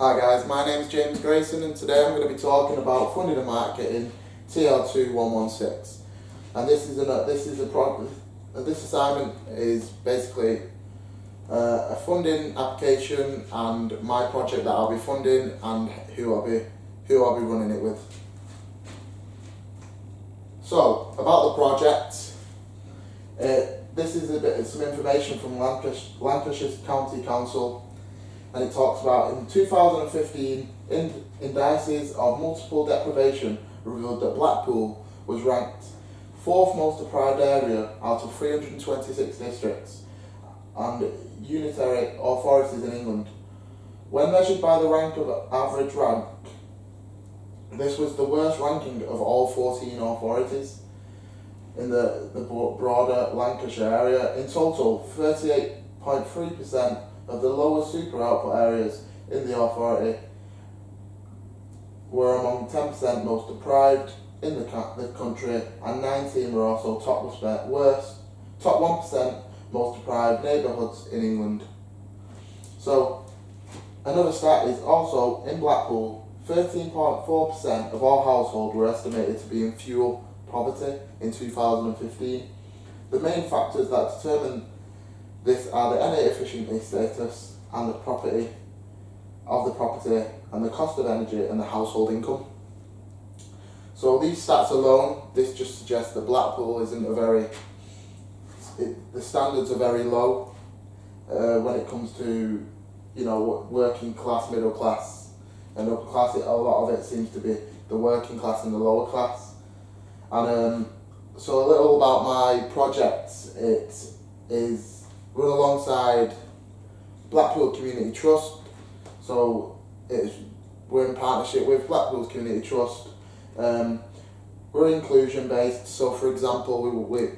Hi guys, my name is James Grayson and today I'm going to be talking about funding and marketing TL2116. And this assignment is basically a funding application and my project that I'll be funding and who I'll be running it with. So about the project, this is some information from Lancashire County Council. And it talks about in 2015, indices of multiple deprivation revealed that Blackpool was ranked 4th most deprived area out of 326 districts and unitary authorities in England. When measured by the rank of average rank, this was the worst ranking of all 14 authorities in the broader Lancashire area. In total, 38.3% of the lower super output areas in the authority were among 10% most deprived in the country, and 19 were also top 1% most deprived neighbourhoods in England. So another stat is also in Blackpool, 13.4% of all households were estimated to be in fuel poverty in 2015. The main factors that determine this are the NA efficiency status and the property and the cost of energy and the household income. So these stats alone, this just suggests that Blackpool isn't the standards are very low when it comes to, working class, middle class and upper class. A lot of it seems to be the working class and the lower class. And so a little about my project. It is run alongside Blackpool Community Trust, so we're in partnership with Blackpool Community Trust. We're inclusion based, so for example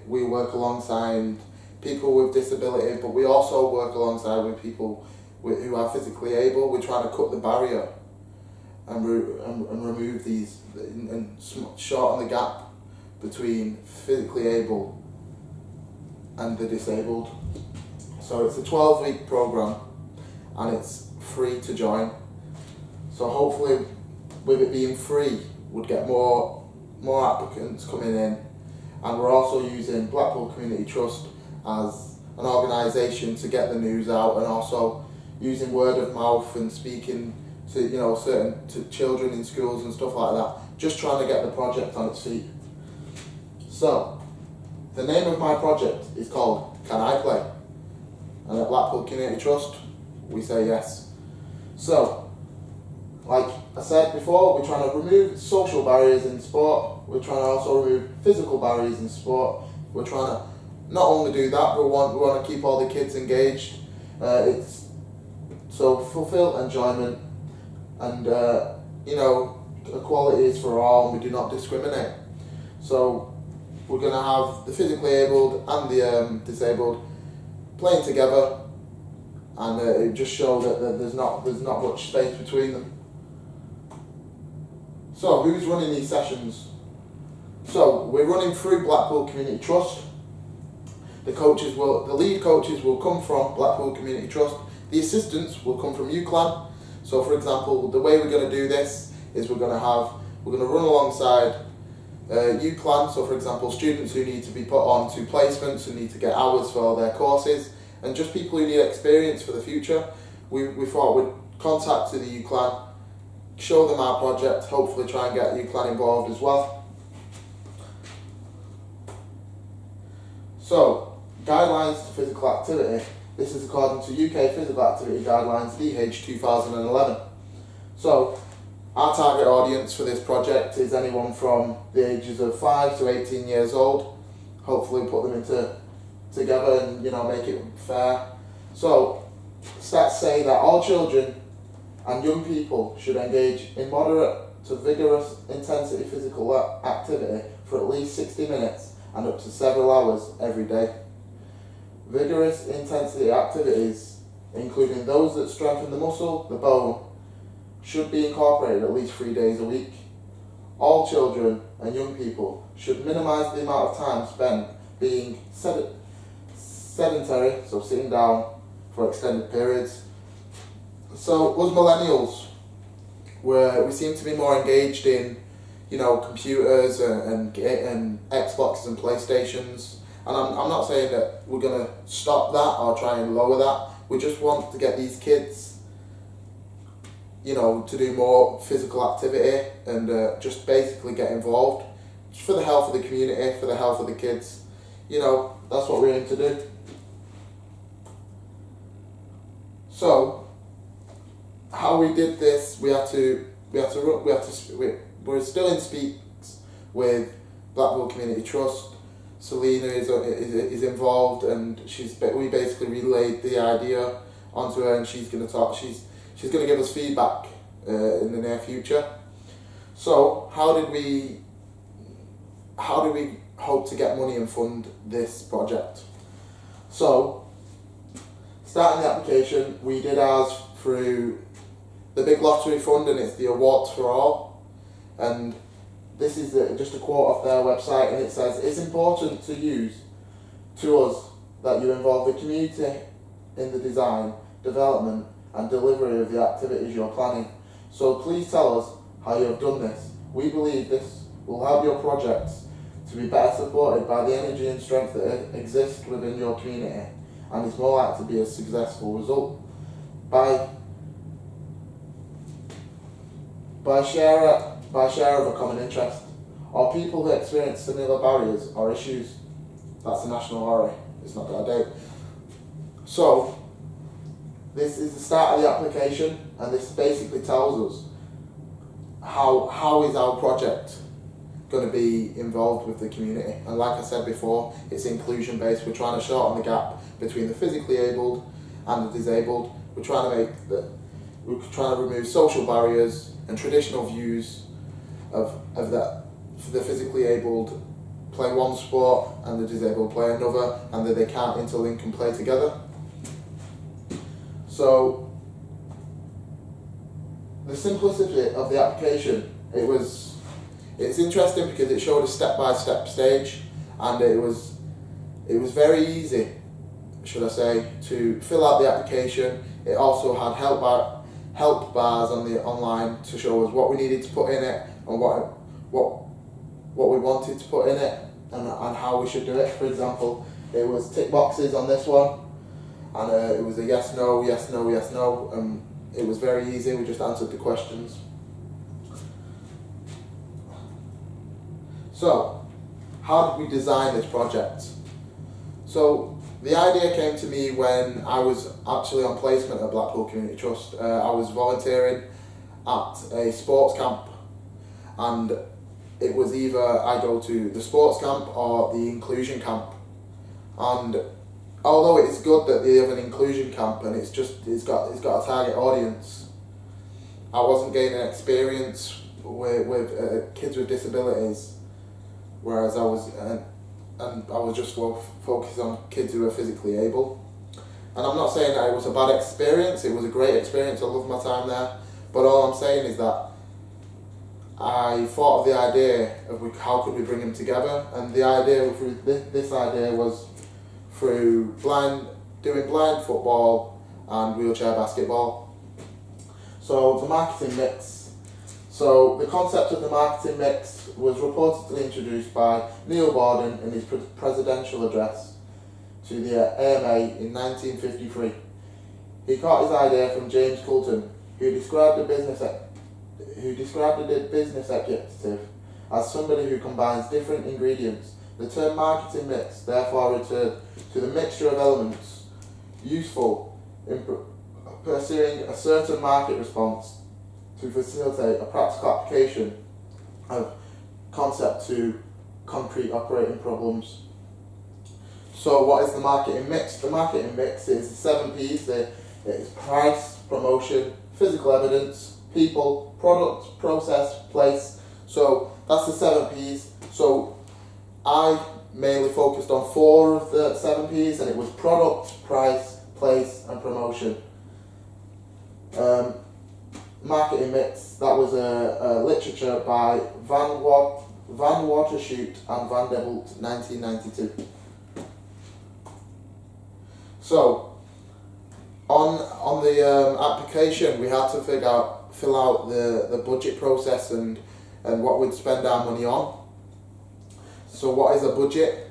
we work alongside people with disability, but we also work alongside with people who are physically able. We're trying to cut the barrier and remove these and shorten the gap between physically able and the disabled. So it's a 12-week program and it's free to join. So hopefully with it being free, we'd get more applicants coming in. And we're also using Blackpool Community Trust as an organisation to get the news out, and also using word of mouth and speaking to to children in schools and stuff like that. Just trying to get the project on its feet. So the name of my project is called Can I Play? And at Blackpool Community Trust, we say yes. So, like I said before, we're trying to remove social barriers in sport. We're trying to also remove physical barriers in sport. We're trying to not only do that, but we want to keep all the kids engaged. So fulfill enjoyment, and equality is for all, and we do not discriminate. So we're going to have the physically abled and the disabled playing together, and it just shows that there's not much space between them. So who's running these sessions? So we're running through Blackpool Community Trust. The lead coaches will come from Blackpool Community Trust. The assistants will come from UCLAN. So for example, the way we're going to do this is we're going to run alongside UCLAN. So for example, students who need to be put on to placements, who need to get hours for their courses, and just people who need experience for the future. We thought we'd contact to the UCLAN, show them our project, hopefully try and get UCLAN involved as well. So, guidelines to physical activity. This is according to UK Physical Activity Guidelines DH 2011. So, our target audience for this project is anyone from the ages of 5 to 18 years old. Hopefully put them together and make it fair. So stats say that all children and young people should engage in moderate to vigorous intensity physical activity for at least 60 minutes and up to several hours every day. Vigorous intensity activities, including those that strengthen the muscle, the bone, should be incorporated at least 3 days a week. All children and young people should minimise the amount of time spent being sedentary, so sitting down for extended periods. So us millennials, we seem to be more engaged in, computers and Xboxes and PlayStations. And I'm not saying that we're going to stop that or try and lower that. We just want to get these kids, to do more physical activity and just basically get involved for the health of the community, for the health of the kids. That's what we're aiming to do. So, how we did this, we're still in speaks with Blackpool Community Trust. Selena is involved, and we basically relayed the idea onto her, and she's going to talk. She's going to give us feedback in the near future. So how did we hope to get money and fund this project? So starting the application, we did ours through the big lottery fund, and it's the Awards for All. And this is just a quote off their website, and it says, "It's important to us that you involve the community in the design, development and delivery of the activities you're planning. So please tell us how you have done this. We believe this will help your projects to be better supported by the energy and strength that exists within your community, and it's more likely to be a successful result. By share of a common interest, or people who experience similar barriers or issues." That's the national lorry, it's not got a date. So, this is the start of the application, and this basically tells us how is our project going to be involved with the community. And like I said before, it's inclusion based. We're trying to shorten the gap between the physically abled and the disabled. We're trying to remove social barriers and traditional views of that. For the physically abled play one sport and the disabled play another, and that they can't interlink and play together. So the simplicity of the application, it's interesting because it showed a step-by-step stage, and it was very easy, should I say, to fill out the application. It also had help bars on the online to show us what we needed to put in it and what we wanted to put in it and how we should do it. For example, it was tick boxes on this one, and it was a yes, no, yes, no, yes, no. It was very easy. We just answered the questions. So, how did we design this project? So, the idea came to me when I was actually on placement at Blackpool Community Trust. I was volunteering at a sports camp, and it was either I go to the sports camp or the inclusion camp. And although it is good that they have an inclusion camp and it's got a target audience, I wasn't gaining experience with kids with disabilities, whereas I was just focused on kids who are physically able. And I'm not saying that it was a bad experience. It was a great experience. I loved my time there. But all I'm saying is that I thought of the idea of how could we bring them together, and the idea through this idea was through doing blind football and wheelchair basketball. So the marketing mix. So the concept of the marketing mix was reportedly introduced by Neil Borden in his presidential address to the AMA in 1953. He got his idea from James Coulton, who described the business executive as somebody who combines different ingredients. The term marketing mix therefore referred to the mixture of elements useful in pursuing a certain market response to facilitate a practical application of concept to concrete operating problems. So what is the marketing mix? The marketing mix is the 7 P's. It's price, promotion, physical evidence, people, product, process, place. So that's the 7 P's. So I mainly focused on 4 of the 7 P's, and it was product, price, place and promotion. Marketing mix, that was a literature by Van Watershoot and Van der Bolt, 1992. So on the application, we had to figure out fill out the budget process and what we'd spend our money on. So what is a budget?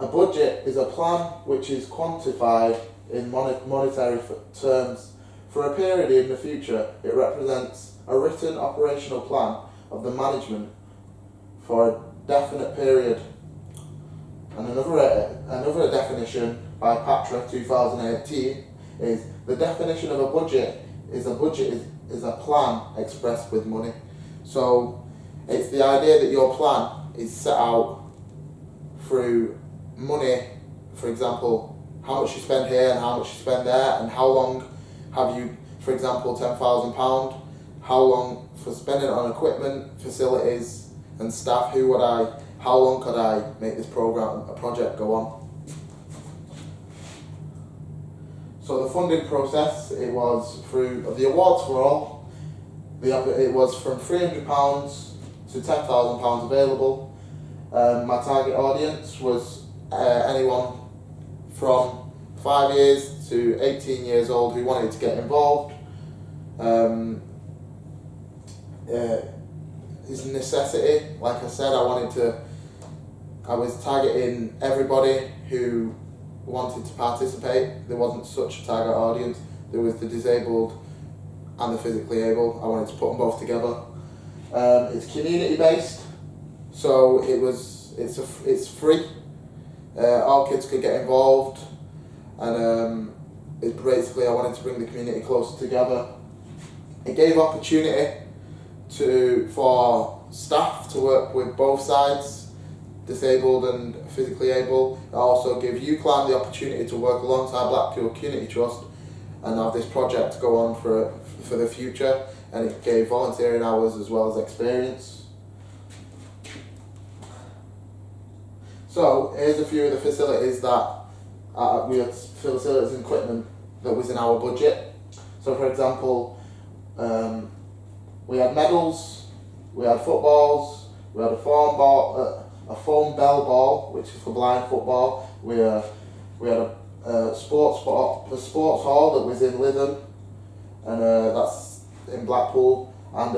A budget is a plan which is quantified in monetary terms. For a period in the future, it represents a written operational plan of the management for a definite period. And another definition by Patra 2018 is the definition of a budget is a plan expressed with money. So it's the idea that your plan is set out through money. For example, how much you spend here and how much you spend there, and how long have you, for example, £10,000, how long for spending it on equipment, facilities and staff, how long could I make this project go on? So the funding process, it was through the awards for all. It was from £300 to £10,000 available. My target audience was anyone from 5 years to 18 years old who wanted to get involved. It's a necessity. Like I said, I was targeting everybody who wanted to participate. There wasn't such a target audience. There was the disabled and the physically able. I wanted to put them both together. It's community based, so it's free. All kids could get involved, and I wanted to bring the community closer together. It gave opportunity for staff to work with both sides, disabled and physically able. It also gave UCLAN the opportunity to work alongside Blackpool Community Trust and have this project go on for the future, and it gave volunteering hours as well as experience. So here's a few of the facilities we had facilities and equipment that was in our budget. So for example, we had medals, we had footballs, we had a foam bell ball, which is for blind football. We had a sports hall that was in Lytham, and that's in Blackpool, and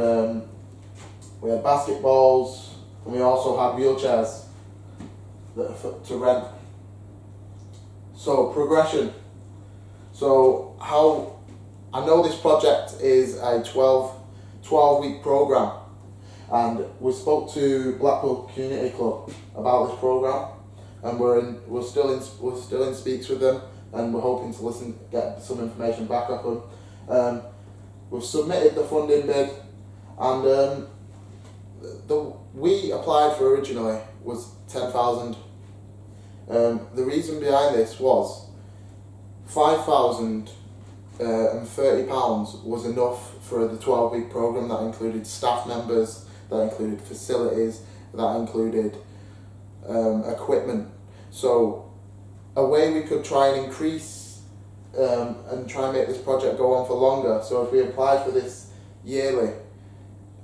we had basketballs, and we also had wheelchairs to rent. So progression. So how I know this project is a 12-week program, and we spoke to Blackpool Community Club about this program, and we're still in speaks with them, and we're hoping to get some information back off them. We've submitted the funding bid, and we applied for originally was 10,000. The reason behind this was £5,030 was enough for the 12-week program. That included staff members, that included facilities, that included equipment. So a way we could try and increase and try and make this project go on for longer. So if we applied for this yearly,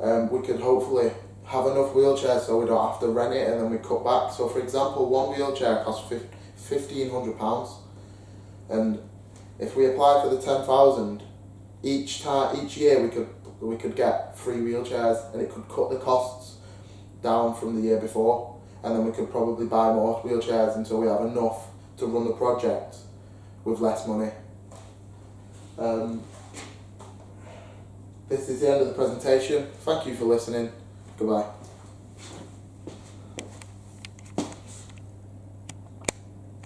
we could hopefully have enough wheelchairs so we don't have to rent it and then we cut back. So for example, one wheelchair costs £1,500, and if we apply for the 10,000, each year we could get 3 wheelchairs, and it could cut the costs down from the year before, and then we could probably buy more wheelchairs until we have enough to run the project with less money. This is the end of the presentation. Thank you for listening. Goodbye.